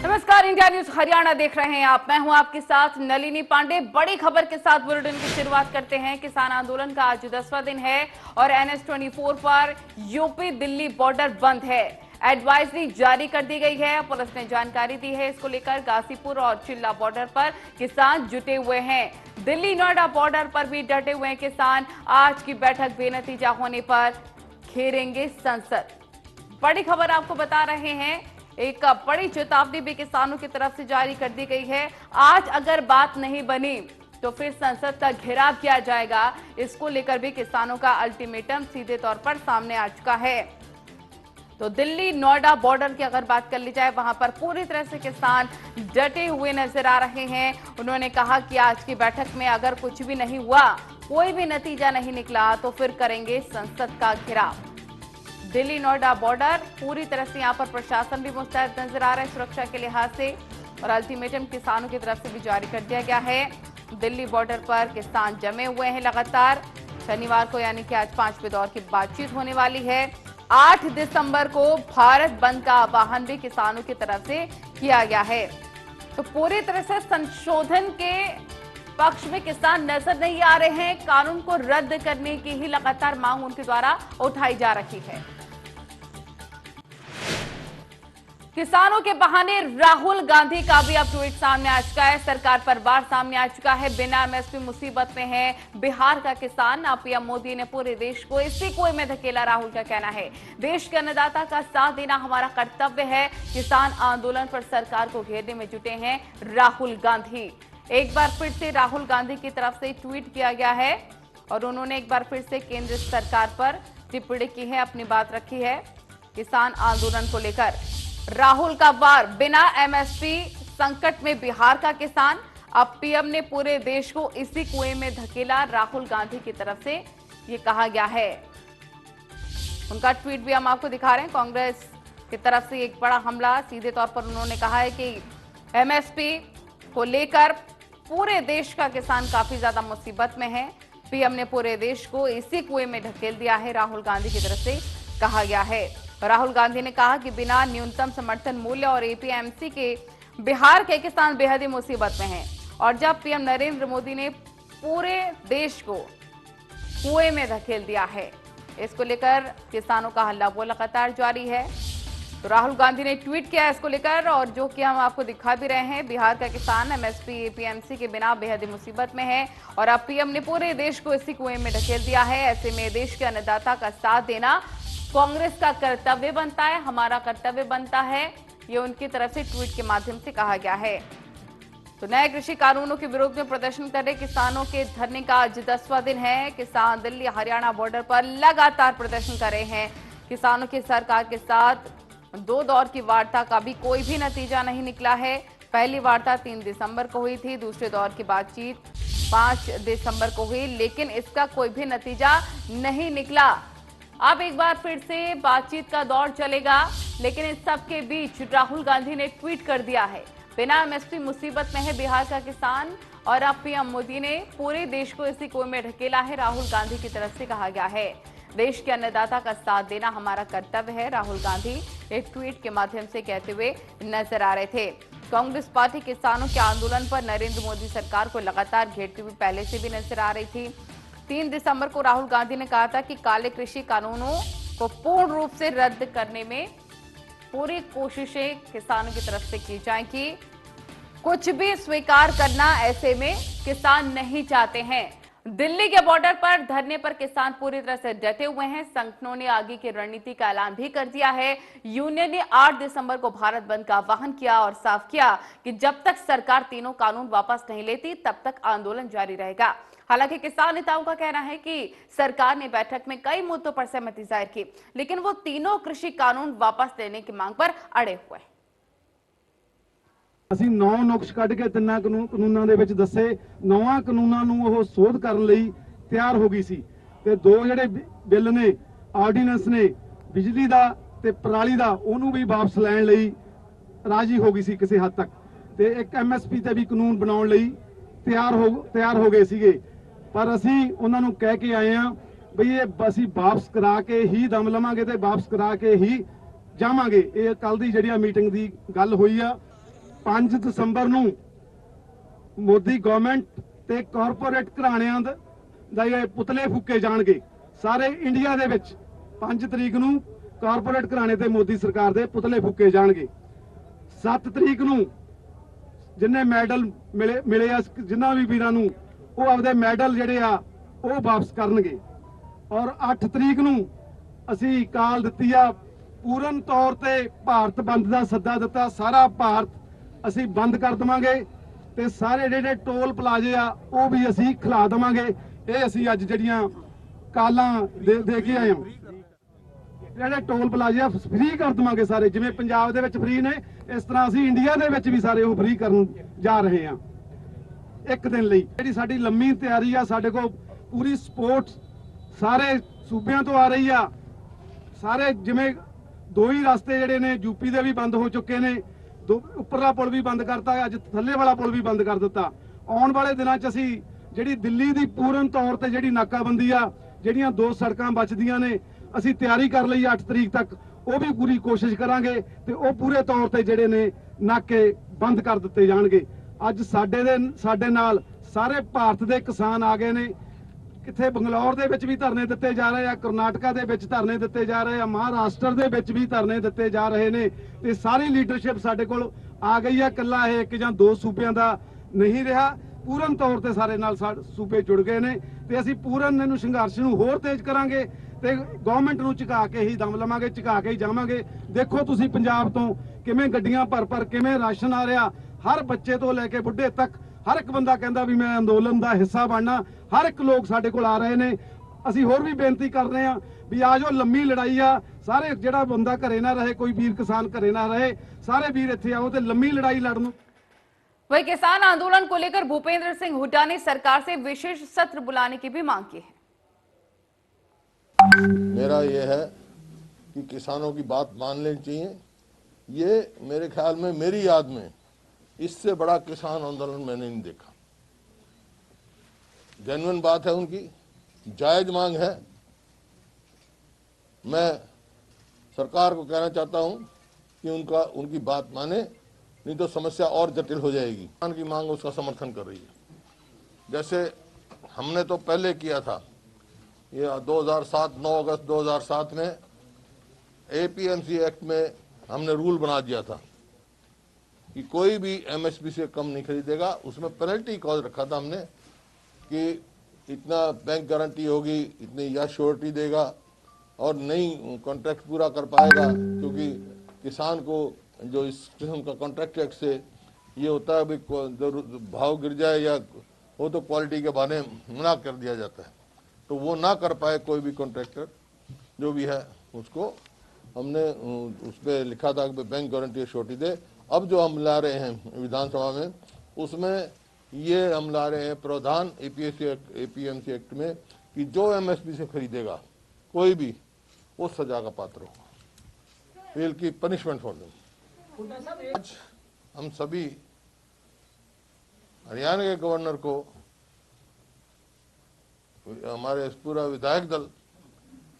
नमस्कार, India news Haryana देख रहे हैं आप। मैं हूं आपके साथ नलिनी पांडे। बड़ी खबर के साथ बुलेटिन की शुरुआत करते हैं। किसान आंदोलन का आज 10वां दिन है और NH-24 पर यूपी दिल्ली बॉर्डर बंद है। एडवाइजरी जारी कर दी गई है। पुलिस ने जानकारी दी है। इसको लेकर गाजीपुर और चिल्ला बॉर्डर पर किसान जुटे हुए हैं। दिल्ली नोएडा बॉर्डर पर भी डटे हुए हैं किसान। आज की बैठक बेनतीजा होने पर घेरेंगे संसद। बड़ी खबर आपको बता रहे हैं। एक बड़ी चेतावनी भी किसानों की तरफ से जारी कर दी गई है। आज अगर बात नहीं बनी तो फिर संसद का घेराव किया जाएगा। इसको लेकर भी किसानों का अल्टीमेटम सीधे तौर पर सामने आ चुका है। तो दिल्ली नोएडा बॉर्डर की अगर बात कर ली जाए, वहां पर पूरी तरह से किसान डटे हुए नजर आ रहे हैं। उन्होंने कहा कि आज की बैठक में अगर कुछ भी नहीं हुआ, कोई भी नतीजा नहीं निकला, तो फिर करेंगे संसद का घेराव। दिल्ली नोएडा बॉर्डर पूरी तरह से यहां पर प्रशासन भी मुस्तैद नजर आ रहा है सुरक्षा के लिहाज से, और अल्टीमेटम किसानों की तरफ से भी जारी कर दिया गया है। दिल्ली बॉर्डर पर किसान जमे हुए हैं लगातार। शनिवार को यानी कि आज 5वें दौर की बातचीत होने वाली है। 8 दिसंबर को भारत बंद का आह्वान भी किसानों की तरफ से किया गया है। तो पूरी तरह से संशोधन के पक्ष में किसान नजर नहीं आ रहे हैं। कानून को रद्द करने की ही लगातार मांग उनके द्वारा उठाई जा रही है। किसानों के बहाने राहुल गांधी का भी अब ट्वीट सामने आ चुका है। सरकार पर वार सामने आ चुका है। बिना MSP मुसीबत में है बिहार का किसान। पीएम मोदी ने पूरे देश को इसी कुएं में धकेला। राहुल का कहना है, देश के अन्नदाता का साथ देना हमारा कर्तव्य है। किसान आंदोलन पर सरकार को घेरने में जुटे हैं राहुल गांधी। एक बार फिर से राहुल गांधी की तरफ से ट्वीट किया गया है और उन्होंने एक बार फिर से केंद्र सरकार पर टिप्पणी की है, अपनी बात रखी है। किसान आंदोलन को लेकर राहुल का वार, बिना MSP संकट में बिहार का किसान। अब पीएम ने पूरे देश को इसी कुएं में धकेला। राहुल गांधी की तरफ से ये कहा गया है। उनका ट्वीट भी हम आपको दिखा रहे हैं। कांग्रेस की तरफ से एक बड़ा हमला, सीधे तौर पर उन्होंने कहा है कि MSP को लेकर पूरे देश का किसान काफी ज्यादा मुसीबत में है। पीएम ने पूरे देश को इसी कुएं में ढकेल दिया है, राहुल गांधी की तरफ से कहा गया है। राहुल गांधी ने कहा कि बिना न्यूनतम समर्थन मूल्य और APMC के बिहार के किसान बेहद ही मुसीबत में हैं। और जब पीएम नरेंद्र मोदी ने पूरे देश को कुएं में धकेल दिया है, इसको लेकर किसानों का हल्ला वो लगातार जारी है। तो राहुल गांधी ने ट्वीट किया इसको लेकर, और जो कि हम आपको दिखा भी रहे हैं। बिहार का किसान MSP APMC के बिना बेहद ही मुसीबत में है और अब पीएम ने पूरे देश को इसी कुएं में ढकेल दिया है। ऐसे में देश के अन्नदाता का साथ देना कांग्रेस का कर्तव्य बनता है, हमारा कर्तव्य बनता है। ये उनकी तरफ से ट्वीट के माध्यम से कहा गया है। तो नए कृषि कानूनों के विरोध में प्रदर्शन कर रहे किसानों के धरने का आज 10वां दिन है। किसान दिल्ली हरियाणा बॉर्डर पर लगातार प्रदर्शन कर रहे हैं। किसानों की सरकार के साथ 2 दौर की वार्ता का भी कोई भी नतीजा नहीं निकला है। पहली वार्ता 3 दिसंबर को हुई थी, दूसरे दौर की बातचीत 5 दिसंबर को हुई, लेकिन इसका कोई भी नतीजा नहीं निकला। अब एक बार फिर से बातचीत का दौर चलेगा, लेकिन इस सब के बीच राहुल गांधी ने ट्वीट कर दिया है, बिना MSP मुसीबत में है बिहार का किसान। और अब पीएम मोदी ने पूरे देश को इसी कुएं में ढकेला है, राहुल गांधी की तरफ से कहा गया है। देश के अन्नदाता का साथ देना हमारा कर्तव्य है, राहुल गांधी एक ट्वीट के माध्यम से कहते हुए नजर आ रहे थे। कांग्रेस पार्टी किसानों के आंदोलन पर नरेंद्र मोदी सरकार को लगातार घेरती हुई पहले से भी नजर आ रही थी। 3 दिसंबर को राहुल गांधी ने कहा था कि काले कृषि कानूनों को पूर्ण रूप से रद्द करने में पूरी कोशिशें किसानों की तरफ से की जाएंगी। कुछ भी स्वीकार करना ऐसे में किसान नहीं चाहते हैं। दिल्ली के बॉर्डर पर धरने पर किसान पूरी तरह से डटे हुए हैं। संगठनों ने आगे की रणनीति का ऐलान भी कर दिया है। यूनियन ने 8 दिसंबर को भारत बंद का आह्वान किया और साफ किया कि जब तक सरकार तीनों कानून वापस नहीं लेती तब तक आंदोलन जारी रहेगा। हालांकि किसान नेताओं का कहना है कि सरकार ने बैठक में कई मुद्दों पर सहमति जाहिर की, लेकिन वो तीनों कृषि कानून वापस लेने की मांग पर अड़े हुए हैं। ਅਸੀਂ 9 ਨੁਕਸ ਕੱਢ ਕੇ ਤਿੰਨਾਂ ਕਾਨੂੰਨਾਂ ਦੇ ਵਿੱਚ ਦੱਸੇ 9 ਕਾਨੂੰਨਾਂ ਨੂੰ ਉਹ ਸੋਧ ਕਰਨ ਲਈ ਤਿਆਰ ਹੋ ਗਈ ਸੀ ਤੇ 2 ਜਿਹੜੇ ਬਿੱਲ ਨੇ ਆਰਡੀਨੈਂਸ ਨੇ ਬਿਜਲੀ ਦਾ ਤੇ ਪਰਾਲੀ ਦਾ ਉਹਨੂੰ ਵੀ ਵਾਪਸ ਲੈਣ ਲਈ ਰਾਜੀ ਹੋ ਗਈ ਸੀ ਕਿਸੇ ਹੱਦ ਤੱਕ ਤੇ ਇੱਕ MSP ਤੇ ਵੀ ਕਾਨੂੰਨ ਬਣਾਉਣ ਲਈ ਤਿਆਰ ਹੋ ਗਏ ਸੀਗੇ। ਪਰ ਅਸੀਂ ਉਹਨਾਂ ਨੂੰ ਕਹਿ ਕੇ ਆਏ ਆ ਬਈ ਇਹ ਅਸੀਂ ਵਾਪਸ ਕਰਾ ਕੇ ਹੀ ਦਮ ਲਵਾਂਗੇ ਤੇ ਵਾਪਸ ਕਰਾ ਕੇ ਹੀ ਜਾਵਾਂਗੇ। ਇਹ ਕੱਲ ਦੀ ਜਿਹੜੀ ਮੀਟਿੰਗ ਦੀ ਗੱਲ ਹੋਈ ਆ 5 ਦਸੰਬਰ ਨੂੰ ਮੋਦੀ ਗਵਰਨਮੈਂਟ ਤੇ ਕਾਰਪੋਰੇਟ ਘਰਾਣਿਆਂ ਦਾ ਇਹ ਪੁਤਲੇ ਫੂਕੇ ਜਾਣਗੇ ਸਾਰੇ ਇੰਡੀਆ ਦੇ ਵਿੱਚ। 5 ਤਰੀਕ ਨੂੰ ਕਾਰਪੋਰੇਟ ਘਰਾਣੇ ਤੇ ਮੋਦੀ ਸਰਕਾਰ ਦੇ ਪੁਤਲੇ ਫੂਕੇ ਜਾਣਗੇ। 7 ਤਰੀਕ ਨੂੰ ਜਿੰਨੇ ਮੈਡਲ ਮਿਲੇ ਆ ਜਿਨ੍ਹਾਂ ਵੀ ਵੀਰਾਂ ਨੂੰ ਉਹ ਆਪਦੇ ਮੈਡਲ ਜਿਹੜੇ ਆ ਉਹ ਵਾਪਸ ਕਰਨਗੇ। ਔਰ 8 ਤਰੀਕ ਨੂੰ ਅਸੀਂ ਕਾਲ ਦਿੱਤੀ ਆ ਪੂਰਨ ਤੌਰ ਤੇ ਭਾਰਤ ਬੰਦ ਦਾ ਸੱਦਾ ਦਿੱਤਾ। ਸਾਰਾ ਭਾਰਤ ਅਸੀਂ ਬੰਦ ਕਰ ਦੇਵਾਂਗੇ ਤੇ ਸਾਰੇ ਜਿਹੜੇ ਟੋਲ ਪਲਾਜ਼ੇ ਆ ਉਹ ਵੀ ਅਸੀਂ ਖਿਲਾ ਦੇਵਾਂਗੇ। ਇਹ ਅਸੀਂ ਅੱਜ ਜਿਹੜੀਆਂ ਕਾਲਾਂ ਦੇ ਕੇ ਆਏ ਹਾਂ। ਜਿਹੜੇ ਟੋਲ ਪਲਾਜ਼ੇ ਫ੍ਰੀ ਕਰ ਦੇਵਾਂਗੇ ਸਾਰੇ, ਜਿਵੇਂ ਪੰਜਾਬ ਦੇ ਵਿੱਚ ਫ੍ਰੀ ਨੇ ਇਸ ਤਰ੍ਹਾਂ ਅਸੀਂ ਇੰਡੀਆ ਦੇ ਵਿੱਚ ਵੀ ਸਾਰੇ ਉਹ ਫ੍ਰੀ ਕਰਨ ਜਾ ਰਹੇ ਹਾਂ ਇੱਕ ਦਿਨ ਲਈ। ਜਿਹੜੀ ਸਾਡੀ ਲੰਮੀ ਤਿਆਰੀ ਆ, ਸਾਡੇ ਕੋਲ ਪੂਰੀ ਸਪੋਰਟ ਸਾਰੇ ਸੂਬਿਆਂ ਤੋਂ ਆ ਰਹੀ ਆ। ਸਾਰੇ ਜਿਵੇਂ 2 ਹੀ ਰਸਤੇ ਜਿਹੜੇ ਨੇ ਯੂਪੀ ਦੇ ਵੀ ਬੰਦ ਹੋ ਚੁੱਕੇ ਨੇ, ਉੱਪਰਲਾ ਪੁਲ ਵੀ ਬੰਦ ਕਰਤਾ, ਅੱਜ ਥੱਲੇ ਵਾਲਾ ਪੁਲ ਵੀ ਬੰਦ ਕਰ ਦਿੱਤਾ। ਆਉਣ ਵਾਲੇ ਦਿਨਾਂ 'ਚ ਅਸੀਂ ਜਿਹੜੀ ਦਿੱਲੀ ਦੀ ਪੂਰਨ ਤੌਰ ਤੇ ਜਿਹੜੀ ਨਾਕਾਬੰਦੀ ਆ, ਜਿਹੜੀਆਂ 2 ਸੜਕਾਂ ਬਚਦੀਆਂ ਨੇ, ਅਸੀਂ ਤਿਆਰੀ ਕਰ ਲਈ 8 ਤਰੀਕ ਤੱਕ, ਉਹ ਵੀ ਪੂਰੀ ਕੋਸ਼ਿਸ਼ ਕਰਾਂਗੇ ਤੇ ਉਹ ਪੂਰੇ ਤੌਰ ਤੇ ਜਿਹੜੇ ਨੇ ਨਾਕੇ ਬੰਦ ਕਰ ਦਿੱਤੇ ਜਾਣਗੇ। ਅੱਜ ਸਾਡੇ ਨਾਲ ਸਾਰੇ ਭਾਰਤ ਦੇ ਕਿਸਾਨ ਆ ਗਏ ਨੇ। ਕਿੱਥੇ ਬੰਗਲੌਰ ਦੇ ਵਿੱਚ ਵੀ ਧਰਨੇ ਦਿੱਤੇ ਜਾ ਰਹੇ ਆ, ਕਰਨਾਟਕਾ ਦੇ ਵਿੱਚ ਧਰਨੇ ਦਿੱਤੇ ਜਾ ਰਹੇ ਆ, ਮਹਾਰਾਸ਼ਟਰ ਦੇ ਵਿੱਚ ਵੀ ਧਰਨੇ ਦਿੱਤੇ ਜਾ ਰਹੇ ਨੇ ਤੇ ਸਾਰੀ ਲੀਡਰਸ਼ਿਪ ਸਾਡੇ ਕੋਲ ਆ ਗਈ ਆ। ਇਕੱਲਾ ਇਹ 1 ਜਾਂ 2 ਸੂਬਿਆਂ ਦਾ ਨਹੀਂ ਰਿਹਾ, ਪੂਰਨ ਤੌਰ ਤੇ ਸਾਰੇ ਨਾਲ ਸੂਬੇ ਜੁੜ ਗਏ ਨੇ ਤੇ ਅਸੀਂ ਪੂਰਨ ਇਹਨੂੰ ਸੰਘਰਸ਼ ਨੂੰ ਹੋਰ ਤੇਜ਼ ਕਰਾਂਗੇ ਤੇ ਗਵਰਨਮੈਂਟ ਨੂੰ ਝੁਕਾ ਕੇ ਹੀ ਦਮ ਲਵਾਂਗੇ, ਝੁਕਾ ਕੇ ਹੀ ਜਾਵਾਂਗੇ। ਦੇਖੋ ਤੁਸੀਂ ਪੰਜਾਬ ਤੋਂ ਕਿਵੇਂ ਗੱਡੀਆਂ ਭਰ ਕਿਵੇਂ ਰਾਸ਼ਨ ਆ ਰਿਹਾ, ਹਰ ਬੱਚੇ ਤੋਂ ਲੈ ਕੇ ਬੁੱਢੇ ਤੱਕ ਹਰ ਇੱਕ ਬੰਦਾ ਕਹਿੰਦਾ ਵੀ ਮੈਂ ਅੰਦੋਲਨ ਦਾ ਹਿੱਸਾ ਬਣਨਾ। ਹਰ ਇੱਕ ਲੋਕ ਸਾਡੇ ਕੋਲ ਆ ਰਹੇ ਨੇ। ਅਸੀਂ ਹੋਰ ਵੀ ਬੇਨਤੀ ਕਰ ਰਹੇ ਹਾਂ ਵੀ ਆ ਜੋ ਲੰਮੀ ਲੜਾਈ ਆ, ਸਾਰੇ ਜਿਹੜਾ ਬੰਦਾ ਘਰੇ ਨਾ ਰਹੇ, ਕੋਈ ਵੀਰ ਕਿਸਾਨ ਘਰੇ ਨਾ ਰਹੇ, ਸਾਰੇ ਵੀर ਇੱਥੇ आओ ਤੇ लंबी लड़ाई लड़नो। वही किसान आंदोलन को लेकर भूपेंद्र सिंह हुड्डा ने सरकार से विशेष सत्र बुलाने की भी मांग की है। मेरा ये है कि किसानों की बात मान लेनी चाहिए। ये मेरे ख्याल में, मेरी याद में इससे बड़ा किसान आंदोलन मैंने नहीं देखा। जेन्युइन बात है उनकी, जायज मांग है। मैं सरकार को कहना चाहता हूं कि उनकी बात माने, नहीं तो समस्या और जटिल हो जाएगी। किसान की मांग उसका समर्थन कर रही है। जैसे हमने तो पहले किया था, ये 2007 9 अगस्त 2007 में एपीएमसी एक्ट में हमने रूल बना दिया था कि कोई भी एमएसपी से कम नहीं खरीदेगा। उसमें पेनल्टी क्लॉज रखा था हमने कि इतना बैंक गारंटी होगी, इतनी या श्योरिटी देगा और नहीं कॉन्ट्रैक्ट पूरा कर पाएगा, क्योंकि किसान को जो इस किस्म का कॉन्ट्रैक्ट एक्ट से ये होता है भाई भाव गिर जाए या वो तो क्वालिटी के बहाने मना कर दिया जाता है, तो वो ना कर पाए कोई भी कॉन्ट्रैक्टर जो भी है उसको हमने उस पर लिखा था कि बैंक गारंटी श्योरिटी दे। अब जो हम ला रहे हैं विधानसभा में, उसमें ये हम ला रहे हैं प्रावधान एपीएमसी एक्ट में कि जो एमएसपी से खरीदेगा कोई भी, वो सजा का पात्र होगा, विल की पनिशमेंट फॉर देम। आज हम सभी हरियाणा के गवर्नर को, हमारे पूरा विधायक दल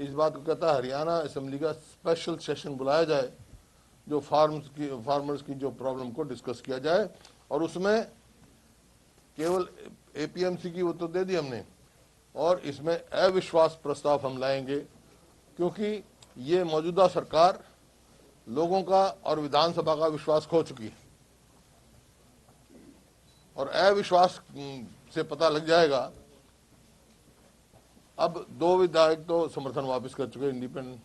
इस बात को कहता है हरियाणा असेंबली का स्पेशल सेशन बुलाया जाए, जो फार्मर्स की जो प्रॉब्लम को डिस्कस किया जाए, और उसमें केवल एपीएमसी की वो तो दे दी हमने, और इसमें अविश्वास प्रस्ताव हम लाएंगे, क्योंकि ये मौजूदा सरकार लोगों का और विधानसभा का विश्वास खो चुकी है, और अविश्वास से पता लग जाएगा। अब 2 विधायक तो समर्थन वापस कर चुके इंडिपेंडेंट,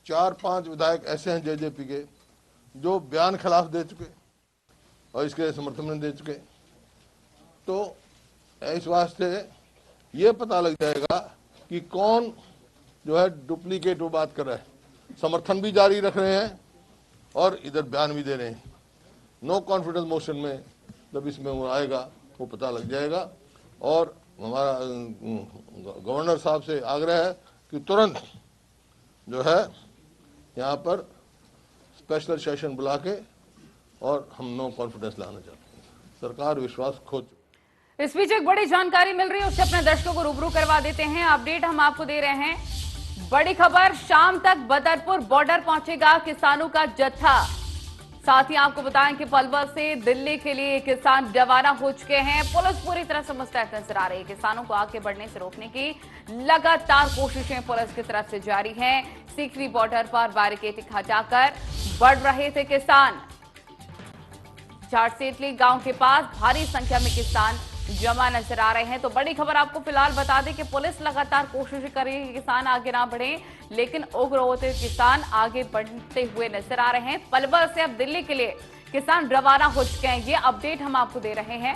4-5 विधायक ऐसे हैं जेजेपी के जो बयान खिलाफ दे चुके और इसके समर्थन में दे चुके। तो इस वास्ते ये पता लग जाएगा कि कौन जो है डुप्लीकेट वो बात कर रहा है, समर्थन भी जारी रख रहे हैं और इधर बयान भी दे रहे हैं। नो कॉन्फिडेंस मोशन में जब इसमें वो आएगा वो पता लग जाएगा। और हमारा गवर्नर साहब से आग्रह है कि तुरंत जो है यहाँ पर स्पेशल सेशन बुला के, और हम नो कॉन्फिडेंस लाना चाहते हैं। सरकार विश्वास खो चुकी। इस बीच एक बड़ी जानकारी मिल रही है, उससे अपने दर्शकों को रूबरू करवा देते हैं। अपडेट हम आपको दे रहे हैं। बड़ी खबर, शाम तक बदरपुर बॉर्डर पहुंचेगा किसानों का जत्था। साथ ही आपको बताएं कि पलवल से दिल्ली के लिए किसान रवाना हो चुके हैं। पुलिस पूरी तरह से मुस्तैद नजर आ रही है। किसानों को आगे बढ़ने से रोकने की लगातार कोशिशें पुलिस की तरफ से जारी हैं। सीकरी बॉर्डर पर बैरिकेडिंग हटाकर बढ़ रहे थे किसान। चारसेतली गांव के पास भारी संख्या में किसान जमा नजर आ रहे हैं। तो बड़ी खबर आपको फिलहाल बता दें कि पुलिस लगातार कोशिश कर रही है कि किसान आगे ना बढ़े, लेकिन उग्र होते किसान आगे बढ़ते हुए नजर आ रहे हैं। पलवल से अब दिल्ली के लिए किसान रवाना हो चुके हैं। ये अपडेट हम आपको दे रहे हैं।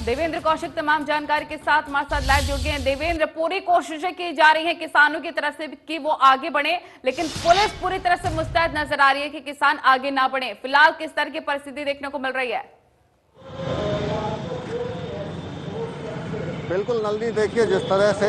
देवेंद्र कौशिक तमाम जानकारी के साथ हमारे साथ लाइव जुड़ गए हैं। देवेंद्र, पूरी कोशिशें की जा रही हैं किसानों की तरफ से कि वो आगे बढ़े, लेकिन पुलिस पूरी तरह से मुस्तैद नजर आ रही है कि किसान आगे ना बढ़े। फिलहाल किस तरह की परिस्थिति देखने को मिल रही है? बिल्कुल नलिनी, देखिए जिस तरह से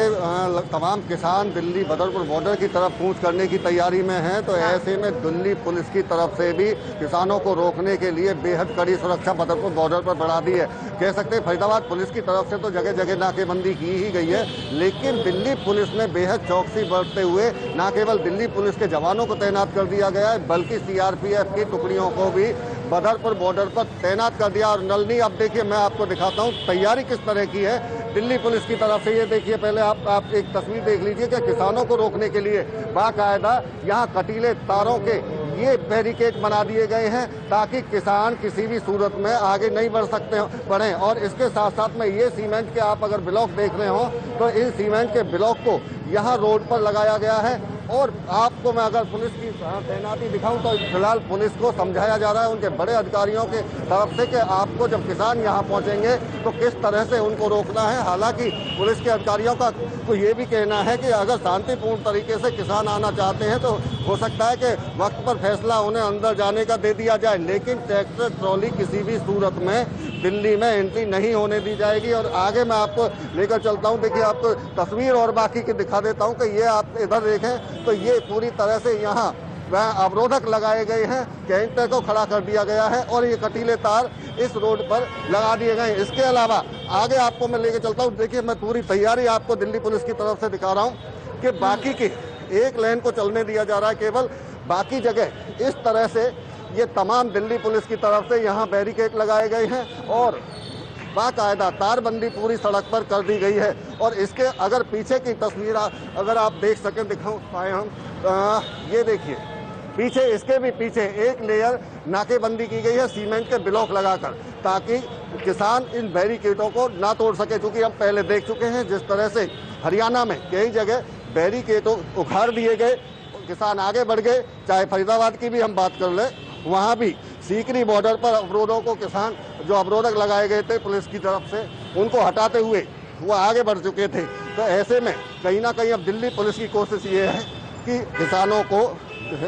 तमाम किसान दिल्ली बदरपुर बॉर्डर की तरफ कूच करने की तैयारी में हैं, तो ऐसे में दिल्ली पुलिस की तरफ से भी किसानों को रोकने के लिए बेहद कड़ी सुरक्षा बदरपुर बॉर्डर पर बढ़ा दी है। कह सकते हैं फरीदाबाद पुलिस की तरफ से तो जगह जगह नाकेबंदी की ही गई है, लेकिन दिल्ली पुलिस ने बेहद चौकसी बरतते हुए न केवल दिल्ली पुलिस के जवानों को तैनात कर दिया गया है, बल्कि सीआरपीएफ की टुकड़ियों को भी बदरपुर बॉर्डर पर तैनात कर दिया। और नलिनी, अब देखिए मैं आपको दिखाता हूँ तैयारी किस तरह की है दिल्ली पुलिस की तरफ से। ये देखिए, पहले आप एक तस्वीर देख लीजिए कि किसानों को रोकने के लिए बाकायदा यहाँ कटीले तारों के ये बैरिकेड बना दिए गए हैं ताकि किसान किसी भी सूरत में आगे नहीं बढ़ें। और इसके साथ साथ में ये सीमेंट के आप अगर ब्लॉक देख रहे हो तो इन सीमेंट के ब्लॉक को यहाँ रोड पर लगाया गया है। और आपको मैं अगर पुलिस की तैनाती दिखाऊं तो फिलहाल पुलिस को समझाया जा रहा है उनके बड़े अधिकारियों के तरफ से कि आपको जब किसान यहाँ पहुँचेंगे तो किस तरह से उनको रोकना है। हालांकि पुलिस के अधिकारियों का तो ये भी कहना है कि अगर शांतिपूर्ण तरीके से किसान आना चाहते हैं तो हो सकता है कि वक्त पर फैसला उन्हें अंदर जाने का दे दिया जाए, लेकिन ट्रैक्टर ट्रॉली किसी भी सूरत में दिल्ली में एंट्री नहीं होने दी जाएगी। और आगे मैं आपको लेकर चलता हूँ। देखिए, आपको तस्वीर और बाकी की दिखा देता हूँ कि ये आप इधर देखें तो ये पूरी तरह से यहाँ वह अवरोधक लगाए गए हैं, कैंटर को खड़ा कर दिया गया है और ये कटीले तार इस रोड पर लगा दिए गए हैं। इसके अलावा आगे आपको मैं लेके चलता हूँ। देखिए, मैं पूरी तैयारी आपको दिल्ली पुलिस की तरफ से दिखा रहा हूँ कि बाकी की एक लेन को चलने दिया जा रहा है केवल, बाकी जगह इस तरह से ये तमाम दिल्ली पुलिस की तरफ से यहाँ बैरिकेड लगाए गए हैं और बाकायदा तारबंदी पूरी सड़क पर कर दी गई है। और इसके अगर पीछे की तस्वीर अगर आप देख सकें, दिखाऊं पाए हम, ये देखिए पीछे, इसके भी पीछे एक लेयर नाकेबंदी की गई है सीमेंट के ब्लॉक लगाकर, ताकि किसान इन बैरिकेडों को ना तोड़ सके। क्योंकि हम पहले देख चुके हैं जिस तरह से हरियाणा में कई जगह बैरिकेडों उखाड़ दिए गए, किसान आगे बढ़ गए। चाहे फरीदाबाद की भी हम बात कर लें, वहाँ भी सीकरी बॉर्डर पर अवरोधों को किसान जो अवरोधक लगाए गए थे पुलिस की तरफ से, उनको हटाते हुए वो आगे बढ़ चुके थे। तो ऐसे में कहीं ना कहीं अब दिल्ली पुलिस की कोशिश ये है कि किसानों को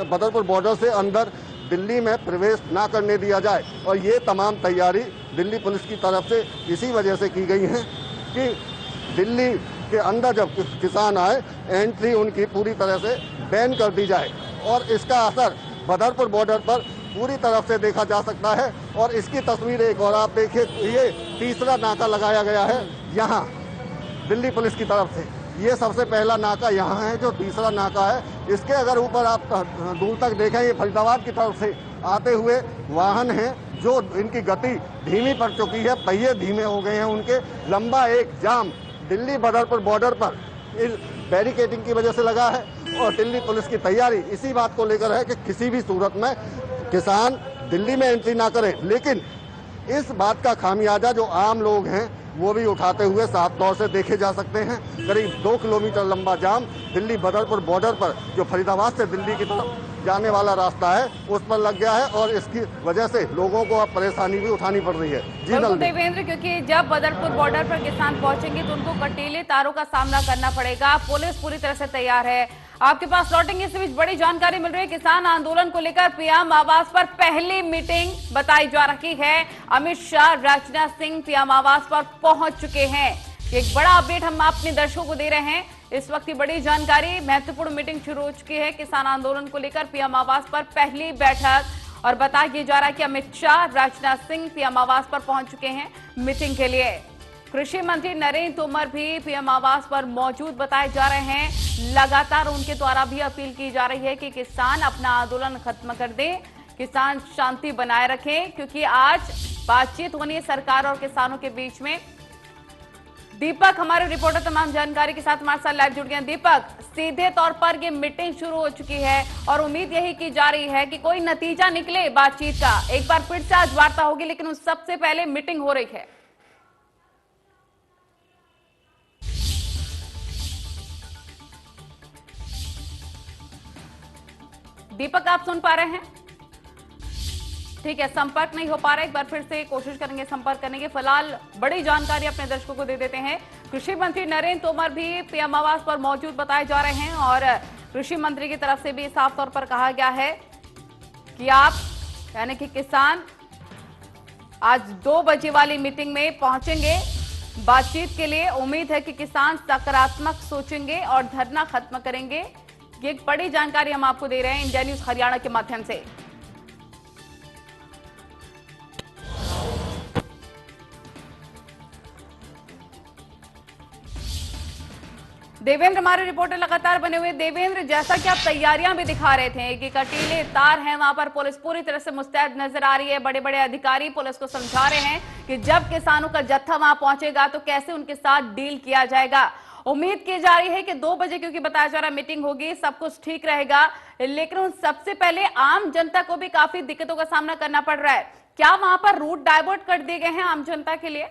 बदरपुर बॉर्डर से अंदर दिल्ली में प्रवेश ना करने दिया जाए। और ये तमाम तैयारी दिल्ली पुलिस की तरफ से इसी वजह से की गई है कि दिल्ली के अंदर जब किसान आए, एंट्री उनकी पूरी तरह से बैन कर दी जाए। और इसका असर बदरपुर बॉर्डर पर पूरी तरफ से देखा जा सकता है। और इसकी तस्वीर एक और आप देखिए, ये तीसरा नाका लगाया गया है यहाँ दिल्ली पुलिस की तरफ से। ये सबसे पहला नाका यहाँ है जो तीसरा नाका है। इसके अगर ऊपर आप दूर तक देखें, ये फरीदाबाद की तरफ से आते हुए वाहन हैं जो इनकी गति धीमी पड़ चुकी है, पहिए धीमे हो गए हैं उनके। लंबा एक जाम दिल्ली बदरपुर बॉर्डर पर इस बैरिकेडिंग की वजह से लगा है। और दिल्ली पुलिस की तैयारी इसी बात को लेकर है कि किसी भी सूरत में किसान दिल्ली में एंट्री ना करें। लेकिन इस बात का खामियाजा जो आम लोग हैं वो भी उठाते हुए साफ तौर से देखे जा सकते हैं। करीब 2 किलोमीटर लंबा जाम दिल्ली बदरपुर बॉर्डर पर, जो फरीदाबाद से दिल्ली की तरफ जाने वाला रास्ता है, उस पर लग गया है। और इसकी वजह से लोगों को अब परेशानी भी उठानी पड़ रही है। जी देवेंद्र, क्योंकि जब बदरपुर बॉर्डर पर किसान पहुंचेंगे तो उनको कटीले तारों का सामना करना पड़ेगा। पुलिस पूरी तरह से तैयार है। आपके पास लौटेंगे, इस बीच बड़ी जानकारी मिल रही है किसान आंदोलन को लेकर पीएम आवास पर पहली मीटिंग बताई जा रही है। अमित शाह, राजनाथ सिंह पीएम आवास पर पहुंच चुके हैं। एक बड़ा अपडेट हम अपने दर्शकों को दे रहे हैं। इस वक्त की बड़ी जानकारी, महत्वपूर्ण मीटिंग शुरू हो चुकी है किसान आंदोलन को लेकर पीएम आवास पर पहली बैठक। और बताया जा रहा है कि अमित शाह, राजनाथ सिंह पीएम आवास पर पहुंच चुके हैं मीटिंग के लिए। कृषि मंत्री नरेंद्र तोमर भी पीएम आवास पर मौजूद बताए जा रहे हैं। लगातार उनके द्वारा भी अपील की जा रही है कि किसान अपना आंदोलन खत्म कर दें, किसान शांति बनाए रखें, क्योंकि आज बातचीत होनी है सरकार और किसानों के बीच में। दीपक हमारे रिपोर्टर तमाम जानकारी के साथ हमारे साथ लाइव जुड़ गए हैं। दीपक, सीधे तौर पर ये मीटिंग शुरू हो चुकी है और उम्मीद यही की जा रही है कि कोई नतीजा निकले बातचीत का। एक बार फिर से आज वार्ता होगी, लेकिन उस सबसे पहले मीटिंग हो रही है। दीपक, आप सुन पा रहे हैं? ठीक है, संपर्क नहीं हो पा रहा है। एक बार फिर से कोशिश करेंगे संपर्क करने की। फिलहाल बड़ी जानकारी अपने दर्शकों को दे देते हैं। कृषि मंत्री नरेंद्र तोमर भी पीएम आवास पर मौजूद बताए जा रहे हैं और कृषि मंत्री की तरफ से भी साफ तौर पर कहा गया है कि आप यानी कि किसान आज 2 बजे वाली मीटिंग में पहुंचेंगे बातचीत के लिए। उम्मीद है कि किसान सकारात्मक सोचेंगे और धरना खत्म करेंगे। ये एक बड़ी जानकारी हम आपको दे रहे हैं इंडिया न्यूज हरियाणा के माध्यम से। देवेंद्र हमारे रिपोर्टर लगातार बने हुए। देवेंद्र, जैसा कि आप तैयारियां भी दिखा रहे थे कि कटीले तार हैं, वहां पर पुलिस पूरी तरह से मुस्तैद नजर आ रही है। बड़े बड़े अधिकारी पुलिस को समझा रहे हैं कि जब किसानों का जत्था वहां पहुंचेगा तो कैसे उनके साथ डील किया जाएगा। उम्मीद की जा रही है कि 2 बजे, क्योंकि बताया जा रहा है मीटिंग होगी, सब कुछ ठीक रहेगा। लेकिन उन सबसे पहले आम जनता को भी काफी दिक्कतों का सामना करना पड़ रहा है। क्या वहां पर रूट डाइवर्ट कर दिए गए हैं आम जनता के लिए?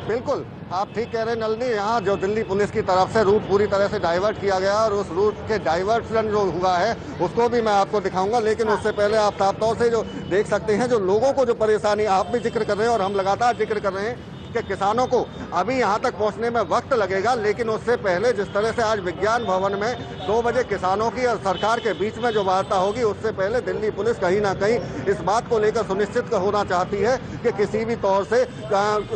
बिल्कुल, आप ठीक कह रहे हैं नलिनी। यहाँ जो दिल्ली पुलिस की तरफ से रूट पूरी तरह से डाइवर्ट किया गया और उस रूट के डाइवर्सन जो हुआ है उसको भी मैं आपको दिखाऊंगा। लेकिन उससे पहले आप साफ तौर से जो देख सकते हैं, जो लोगों को जो परेशानी आप भी जिक्र कर रहे हैं और हम लगातार जिक्र कर रहे हैं कि किसानों को अभी यहाँ तक पहुँचने में वक्त लगेगा। लेकिन उससे पहले जिस तरह से आज विज्ञान भवन में 2 बजे किसानों की और सरकार के बीच में जो वार्ता होगी, उससे पहले दिल्ली पुलिस कहीं ना कहीं इस बात को लेकर सुनिश्चित होना चाहती है कि किसी भी तौर से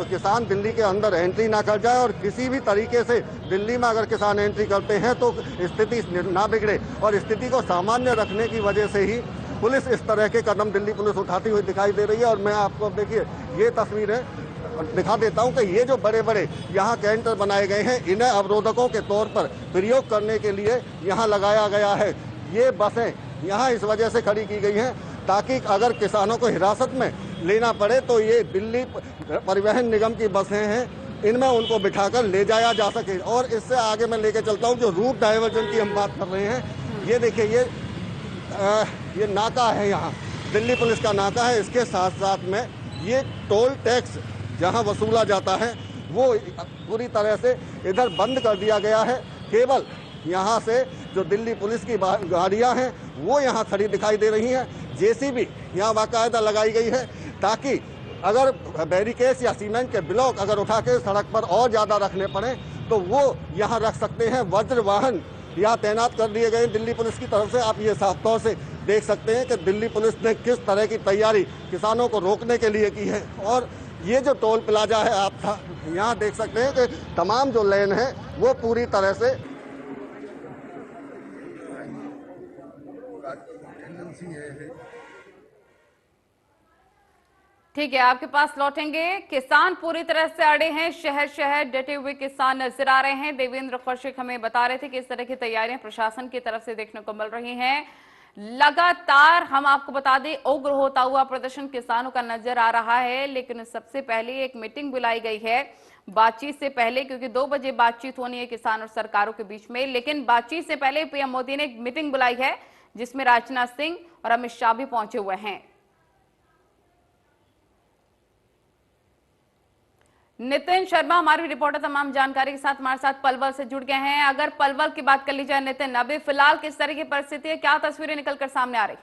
किसान दिल्ली के अंदर एंट्री ना कर जाए और किसी भी तरीके से दिल्ली में अगर किसान एंट्री करते हैं तो स्थिति ना बिगड़े। और स्थिति को सामान्य रखने की वजह से ही पुलिस इस तरह के कदम दिल्ली पुलिस उठाती हुई दिखाई दे रही है। और मैं आपको देखिए ये तस्वीरें दिखा देता हूं कि ये जो बड़े बड़े यहाँ कैंटर बनाए गए हैं, इन्हें अवरोधकों के तौर पर प्रयोग करने के लिए यहाँ लगाया गया है। ये बसें यहाँ इस वजह से खड़ी की गई हैं ताकि अगर किसानों को हिरासत में लेना पड़े तो ये दिल्ली परिवहन निगम की बसें हैं, इनमें उनको बिठाकर ले जाया जा सके। और इससे आगे मैं लेके चलता हूँ, जो रूट डाइवर्जन की हम बात कर रहे हैं, ये देखिए ये नाका है, यहाँ दिल्ली पुलिस का नाका है। इसके साथ साथ में ये टोल टैक्स जहां वसूला जाता है वो पूरी तरह से इधर बंद कर दिया गया है। केवल यहां से जो दिल्ली पुलिस की गाड़ियां हैं वो यहां खड़ी दिखाई दे रही हैं। जेसीबी यहां बाकायदा लगाई गई है ताकि अगर बैरिकेड्स या सीमेंट के ब्लॉक अगर उठा के सड़क पर और ज़्यादा रखने पड़े तो वो यहाँ रख सकते हैं। वज्र वाहन यहाँ तैनात कर दिए गए दिल्ली पुलिस की तरफ से। आप ये साफ तौर से देख सकते हैं कि दिल्ली पुलिस ने किस तरह की तैयारी किसानों को रोकने के लिए की है। और ये जो टोल प्लाजा है, आप यहाँ देख सकते हैं कि तमाम जो लेन है वो पूरी तरह से ठीक है, आपके पास लौटेंगे। किसान पूरी तरह से अड़े हैं, शहर शहर डटे हुए किसान नजर आ रहे हैं। देवेंद्र कौशिक हमें बता रहे थे कि इस तरह की तैयारियां प्रशासन की तरफ से देखने को मिल रही हैं। लगातार हम आपको बता दें, उग्र होता हुआ प्रदर्शन किसानों का नजर आ रहा है। लेकिन सबसे पहले एक मीटिंग बुलाई गई है बातचीत से पहले, क्योंकि 2 बजे बातचीत होनी है किसान और सरकारों के बीच में। लेकिन बातचीत से पहले पीएम मोदी ने एक मीटिंग बुलाई है जिसमें राजनाथ सिंह और अमित शाह भी पहुंचे हुए हैं। नितिन शर्मा हमारे रिपोर्टर तमाम जानकारी के साथ हमारे साथ पलवल से जुड़ गए हैं। अगर पलवल की बात कर ली जाए नितिन, अभी फिलहाल किस तरह की परिस्थिति है, क्या तस्वीरें निकलकर सामने आ रही?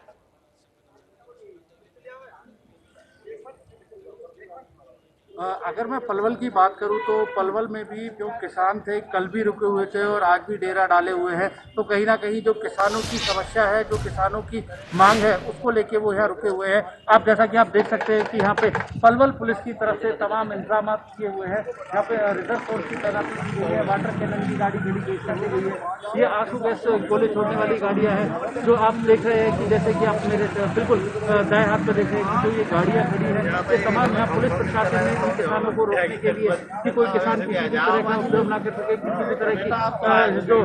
अगर मैं पलवल की बात करूं तो पलवल में भी जो किसान थे कल भी रुके हुए थे और आज भी डेरा डाले हुए हैं। तो कहीं ना कहीं जो किसानों की समस्या है, जो किसानों की मांग है, उसको लेके वो यहाँ रुके हुए हैं। आप जैसा कि आप देख सकते हैं कि यहाँ पे पलवल पुलिस की तरफ से तमाम इंतजाम किए हुए हैं। यहाँ पे रिजर्व फोर्स की तैनाती की गई है, वाटर कैनन की गाड़ी खड़ी कर दी गई है। ये आंसू गैस गोले छोड़ने वाली गाड़ियाँ हैं जो आप देख रहे हैं कि जैसे कि आप मेरे बिल्कुल दाएं हाथ में देख रहे हैं कि जो ये गाड़ियाँ खड़ी है, ये तमाम यहाँ पुलिस प्रशासन ने किसानों को रोकने के लिए कि कोई किसान किसी भी तरह का उपद्रव ना कर सके, किसी भी तरह की जो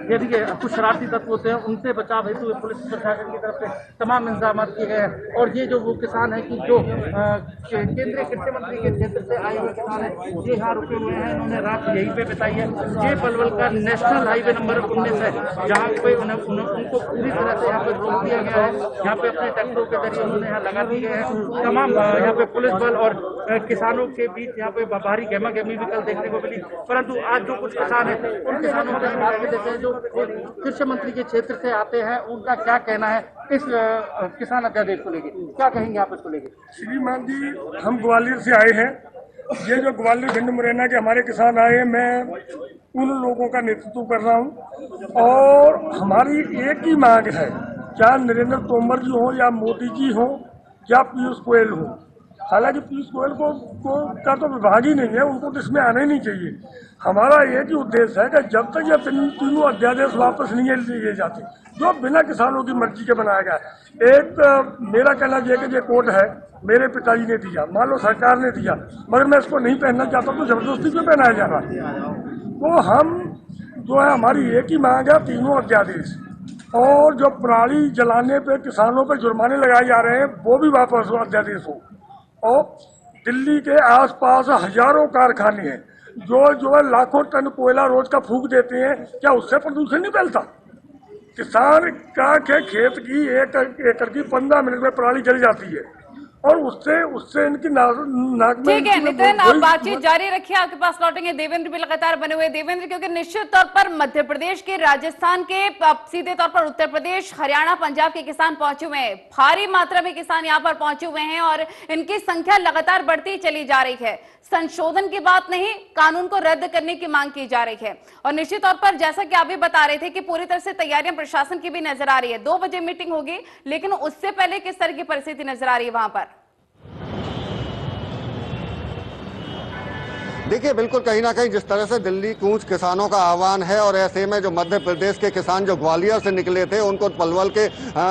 यदि कुछ शरारती तत्व होते हैं उनसे बचाव हेतु पुलिस प्रशासन की तरफ से तमाम इंतजाम किए गए हैं। और ये जो वो किसान है कि जो केंद्रीय कृषि मंत्री के क्षेत्र से आए हुए किसान है, ये यहाँ रुके हुए हैं। इन्होंने रात यहीं पे बिताई है। ये पलवल का नेशनल हाईवे नंबर 19 है, जहाँ पे उनको पूरी तरह से यहाँ पे रोक दिया गया है। यहाँ पे अपने ट्रैक्टरों के जरिए उन्होंने यहाँ लगा दी गए हैं। तमाम यहाँ पे पुलिस बल और किसानों के बीच यहाँ पे भारी गहमा गहमी भी कल देखने को मिली। परंतु आज जो कुछ किसान है, उन किसानों से बात कर लेते हैं जो कृषि मंत्री के क्षेत्र से आते हैं, उनका क्या कहना है इस किसान अध्यादेश को लेके, क्या कहेंगे आप इसको लेके? श्रीमान जी, हम ग्वालियर से आए हैं। ये जो ग्वालियर भिंड मुरैना के हमारे किसान आए हैं, मैं उन लोगों का नेतृत्व कर रहा हूँ और हमारी एक ही मांग है, चाहे नरेंद्र तोमर जी हो या मोदी जी हो या पीयूष गोयल हो। हालांकि पीयूष गोयल का तो विभाग ही नहीं है, उनको तो इसमें आना ही नहीं चाहिए। हमारा एक ही उद्देश्य है कि जब तक ये तीनों अध्यादेश वापस नहीं लिए जाते जो बिना किसानों की मर्जी के बनाया गया है। एक मेरा कहना यह है कि ये कोट है, मेरे पिताजी ने दिया, मान लो सरकार ने दिया, मगर मैं इसको नहीं पहनना चाहता तो जबरदस्ती क्यों पहनाया जा रहा है? तो हम जो है, हमारी एक ही मांग है, तीनों अध्यादेश और जो पराली जलाने पे किसानों पे जुर्माने लगाए जा रहे हैं वो भी वापस हो, अध्यादेश हो। और दिल्ली के आसपास हजारों कारखाने हैं जो है लाखों टन कोयला रोज का फूंक देते हैं, क्या उससे प्रदूषण नहीं फैलता? किसान का के खेत की 1 एकड़ की 15 मिनट में पराली जल जाती है और उससे इनकी नाक में। ठीक है नितिन, आप बातचीत जारी रखिए, आपके पास लौटेंगे। देवेंद्र भी लगातार बने हुए। देवेंद्र, क्योंकि निश्चित तौर पर मध्य प्रदेश के, राजस्थान के, सीधे तौर पर उत्तर प्रदेश, हरियाणा, पंजाब के किसान पहुंचे हुए हैं, भारी मात्रा में किसान यहां पर पहुंचे हुए हैं और इनकी संख्या लगातार बढ़ती चली जा रही है। संशोधन की बात नहीं, कानून को रद्द करने की मांग की जा रही है। और निश्चित तौर पर जैसा कि आप भी बता रहे थे कि पूरी तरह से तैयारियां प्रशासन की भी नजर आ रही है। 2 बजे मीटिंग होगी, लेकिन उससे पहले किस तरह की परिस्थिति नजर आ रही है वहां पर? देखिए, बिल्कुल कहीं ना कहीं जिस तरह से दिल्ली कूच किसानों का आह्वान है और ऐसे में जो मध्य प्रदेश के किसान जो ग्वालियर से निकले थे उनको पलवल के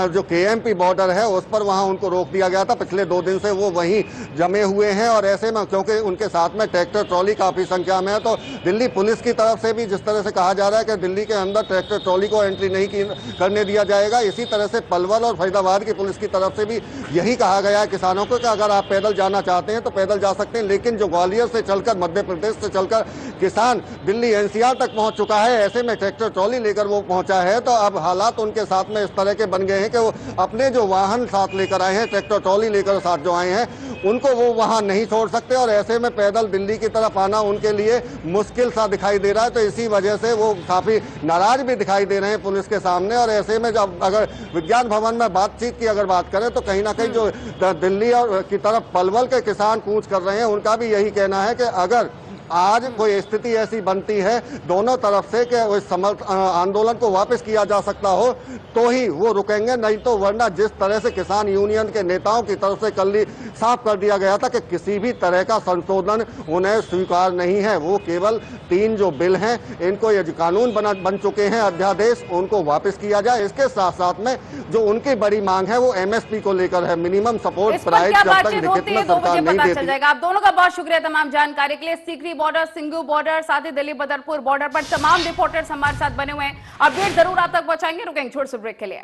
जो केएमपी बॉर्डर है उस पर वहां उनको रोक दिया गया था। पिछले 2 दिन से वो वहीं जमे हुए हैं और ऐसे में क्योंकि उनके साथ में ट्रैक्टर ट्रॉली काफी संख्या में है, तो दिल्ली पुलिस की तरफ से भी जिस तरह से कहा जा रहा है कि दिल्ली के अंदर ट्रैक्टर ट्रॉली को एंट्री नहीं करने दिया जाएगा, इसी तरह से पलवल और फरीदाबाद की पुलिस की तरफ से भी यही कहा गया है किसानों को कि अगर आप पैदल जाना चाहते हैं तो पैदल जा सकते हैं, लेकिन जो ग्वालियर से चलकर मध्य प्रदेश से चलकर किसान दिल्ली एनसीआर तक पहुंच चुका है, ऐसे में ट्रैक्टर ट्रॉली लेकर वो पहुंचा है, तो अब हालात उनके साथ में इस तरह के बन गए हैं कि वो अपने जो वाहन साथ लेकर आए हैं, ट्रैक्टर ट्रॉली लेकर साथ जो आए हैं, उनको वो वहां नहीं छोड़ सकते और ऐसे में पैदल दिल्ली की तरफ आना उनके लिए मुश्किल सा दिखाई दे रहा है। तो इसी वजह से वो काफी नाराज भी दिखाई दे रहे हैं पुलिस के सामने। और ऐसे में जब अगर विज्ञान भवन में बातचीत की अगर बात करें तो कहीं ना कहीं जो दिल्ली की तरफ पलवल के किसान कूच कर रहे हैं उनका भी यही कहना है कि अगर आज कोई स्थिति ऐसी बनती है दोनों तरफ से कि उस आंदोलन को वापस किया जा सकता हो तो ही वो रुकेंगे, नहीं तो वरना जिस तरह से किसान यूनियन के नेताओं की तरफ से कल ही साफ कर दिया गया था कि किसी भी तरह का संशोधन उन्हें स्वीकार नहीं है। वो केवल 3 जो बिल हैं इनको ये कानून बन चुके हैं अध्यादेश, उनको वापस किया जाए। इसके साथ साथ में जो उनकी बड़ी मांग है वो MSP को लेकर है, मिनिमम सपोर्ट प्राइस, जब तक लिखित में सरकार नहीं देती। आप दोनों का बहुत शुक्रिया तमाम जानकारी के लिए। सीकरी बॉर्डर, सिंगू बॉर्डर, साथ ही दिल्ली बदरपुर बॉर्डर पर तमाम रिपोर्टर्स हमारे साथ बने हुए हैं। अपडेट जरूर आप तक पहुंचाएंगे। रुकेंगे छोटे से ब्रेक के लिए।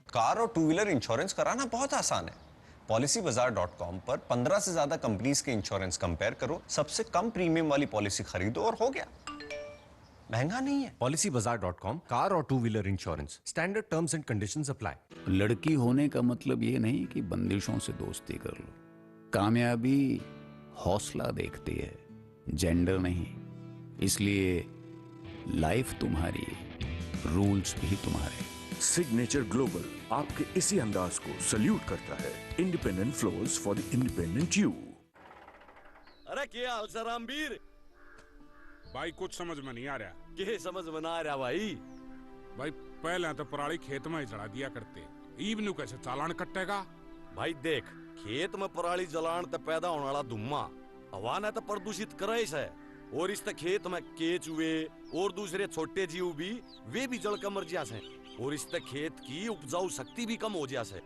कार और 2 व्हीलर इंश्योरेंस कराना बहुत आसान है। PolicyBazaar.com पर 15 से ज्यादा कंपनीज के इंश्योरेंस कंपेयर करो, सबसे कम प्रीमियम वाली पॉलिसी खरीदो और हो गया। महंगा नहीं है। PolicyBazaar.com, कार और 2 wheeler insurance, standard terms and conditions apply. लड़की होने का मतलब ये नहीं कि बंदिशों से दोस्ती कर लो। कामयाबी हौसला देखती है, जेंडर नहीं। इसलिए लाइफ तुम्हारी, रूल्स भी तुम्हारे। सिग्नेचर ग्लोबल आपके इसी अंदाज को सल्यूट करता है। Independent floors for the independent you. अरे क्या हाल सर रामवीर भाई? कुछ समझ में नहीं आ रहा। के समझ में ना आ रहा भाई? भाई पहले तो पराली खेत में ही चढ़ा दिया करते, इवनू कैसे चालान कटेगा? भाई देख, खेत में पराली जलान ते पैदा होने वाला धुआं हवा ने तो प्रदूषित करे है, और इस खेत में केचुए और दूसरे छोटे जीव भी वे भी जल कर मर जा से, और इस खेत की उपजाऊ शक्ति भी कम हो जा से।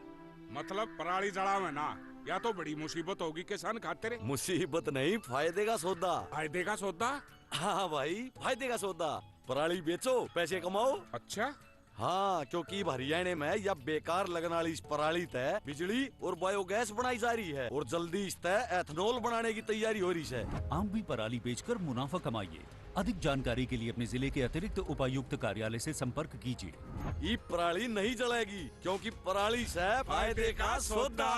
मतलब पराली जला में ना, या तो बड़ी मुसीबत होगी किसान खातिर। मुसीबत नहीं, फायदे का सौदा। फायदे का सौदा? हाँ भाई, फायदे का सौदा। पराली बेचो, पैसे कमाओ। अच्छा हाँ, क्योंकि हरियाणा में या बेकार लगने वाली इस पराली तय बिजली और बायोगैस बनाई जा रही है, और जल्दी इस तय एथनॉल बनाने की तैयारी हो रही है। आप भी पराली बेचकर मुनाफा कमाइए। अधिक जानकारी के लिए अपने जिले के अतिरिक्त उपायुक्त कार्यालय से संपर्क कीजिए। ये पराली नहीं जलेगी, क्योंकि पराली से फायदे का सौदा।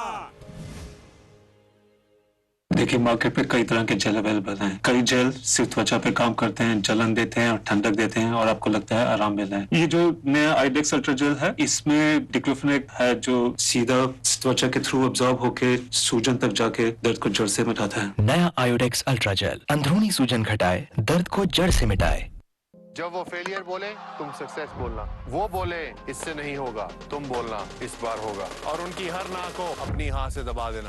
देखिए, मार्केट पे कई तरह के जेल अवेलेबल हैं। कई जेल सिर्फ त्वचा पे काम करते हैं, जलन देते हैं और ठंडक देते हैं, और आपको लगता है आराम मिल रहा है। ये जो नया आइडेक्स अल्ट्रा जेल है, इसमें डिक्लोफेनेक है जो सीधा त्वचा के थ्रू ऑब्जॉर्ब होके सूजन तक जाके दर्द को जड़ से मिटाता है। नया आयोडेक्स अल्ट्रा जेल अंदरूनी सूजन घटाए, दर्द को जड़ से मिटाए। जब वो फेलियर बोले तुम सक्सेस बोलना, वो बोले इससे नहीं होगा तुम बोलना इस बार होगा, और उनकी हर ना को अपनी हाँ से दबा देना।